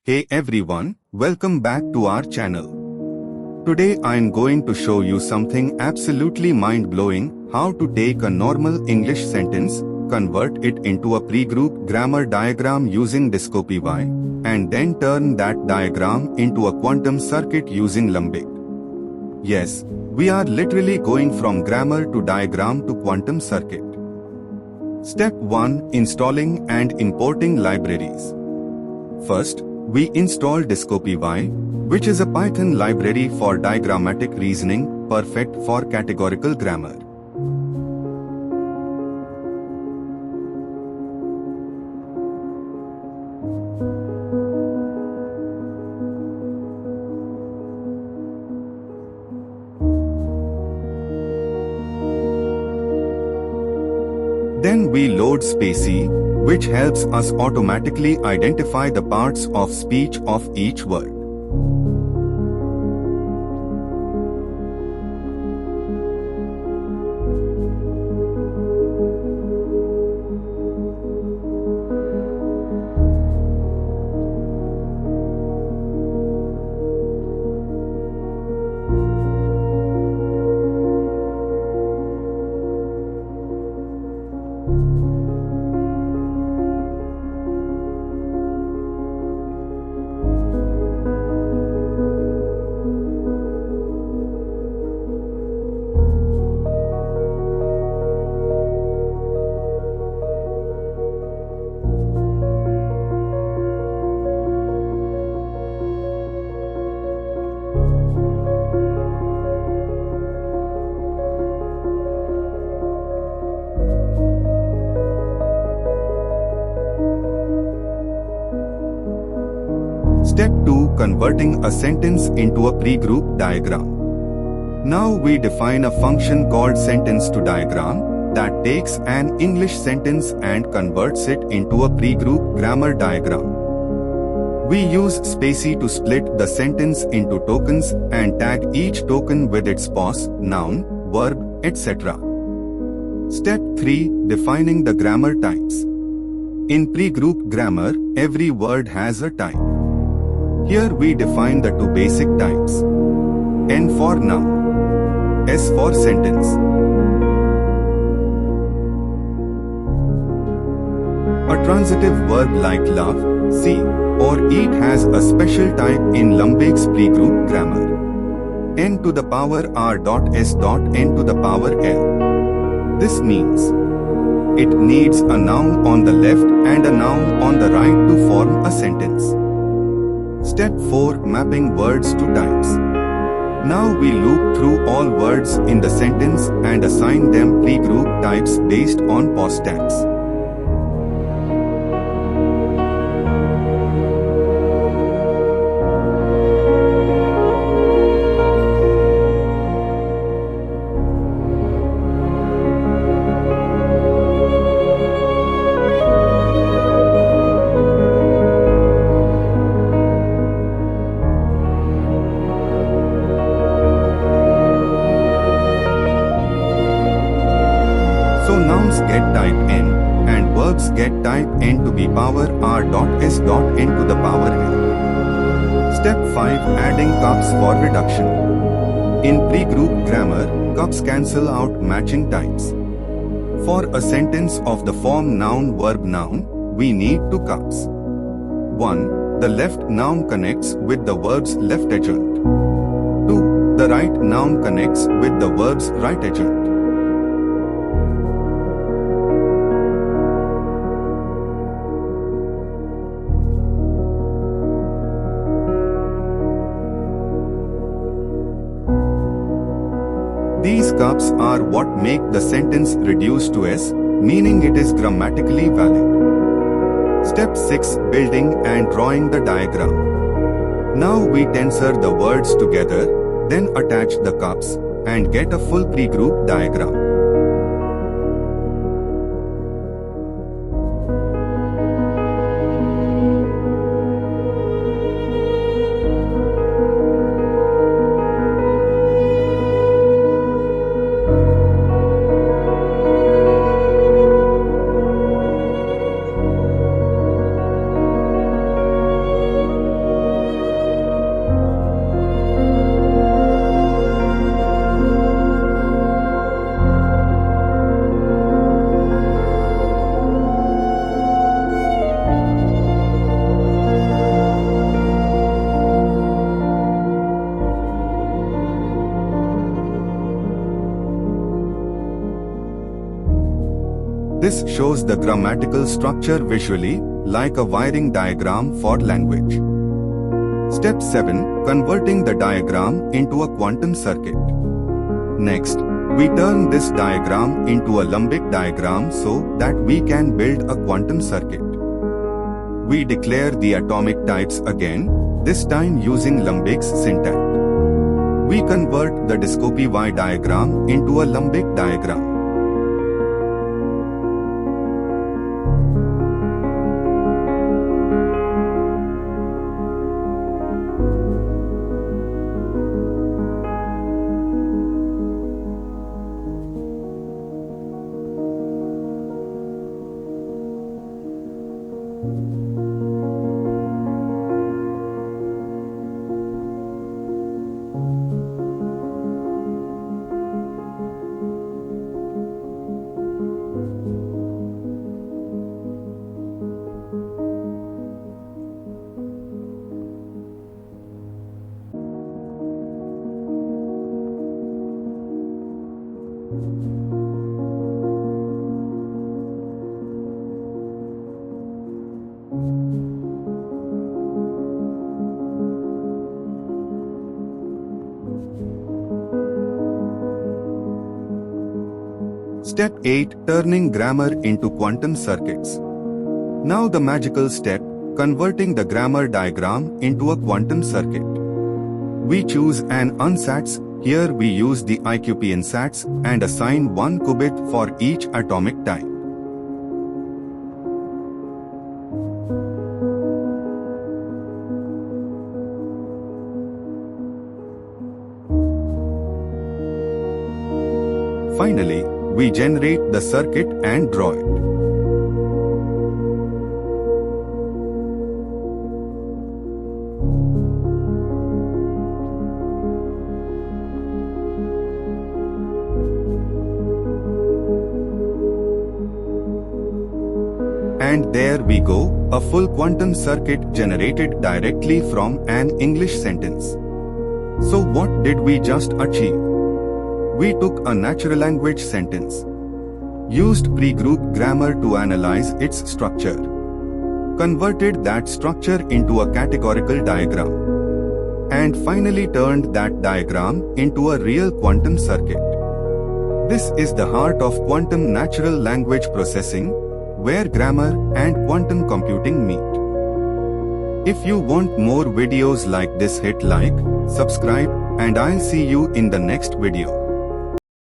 Hey everyone, welcome back to our channel. Today I am going to show you something absolutely mind-blowing, how to take a normal English sentence, convert it into a pregroup grammar diagram using DisCoPy, and then turn that diagram into a quantum circuit using lambeq. Yes, we are literally going from grammar to diagram to quantum circuit. Step 1. Installing and importing libraries. First, we install DisCoPy, which is a Python library for diagrammatic reasoning, perfect for categorical grammar. Then we load spaCy, which helps us automatically identify the parts of speech of each word. Step 2. Converting a sentence into a pregroup diagram. Now we define a function called sentence to diagram that takes an English sentence and converts it into a pregroup grammar diagram. We use spaCy to split the sentence into tokens and tag each token with its pause, noun, verb, etc. Step 3. Defining the grammar types. In pregroup grammar, every word has a type. Here we define the two basic types. N for noun, S for sentence. A transitive verb like love, see, or eat has a special type in lambeq's pregroup grammar. N to the power R dot S dot N to the power L. This means it needs a noun on the left and a noun on the right to form a sentence. Step 4. Mapping words to types. Now we loop through all words in the sentence and assign them pregroup types based on pause tags. So nouns get type N, and verbs get type N to be power R dot S dot N to the power L. Step 5. Adding cups for reduction. In pregroup grammar, cups cancel out matching types. For a sentence of the form noun verb noun, we need two cups. 1. The left noun connects with the verb's left adjunct. 2. The right noun connects with the verb's right adjunct. These cups are what make the sentence reduce to S, meaning it is grammatically valid. Step 6. Building and drawing the diagram. Now we tensor the words together, then attach the cups, and get a full pregroup diagram. This shows the grammatical structure visually, like a wiring diagram for language. Step 7. Converting the diagram into a quantum circuit. Next, we turn this diagram into a lambeq diagram so that we can build a quantum circuit. We declare the atomic types again, this time using lambeq's syntax. We convert the DisCoPy diagram into a lambeq diagram. Step 8. Turning grammar into quantum circuits. Now the magical step, converting the grammar diagram into a quantum circuit. We choose an ansatz. Here we use the IQPAnsatz and assign 1 qubit for each atomic type. Finally, we generate the circuit and draw it. And there we go, a full quantum circuit generated directly from an English sentence. So what did we just achieve? We took a natural language sentence, used Pregroup Grammar to analyze its structure, converted that structure into a categorical diagram, and finally turned that diagram into a real quantum circuit. This is the heart of quantum natural language processing, where grammar and quantum computing meet. If you want more videos like this, hit like, subscribe, and I'll see you in the next video.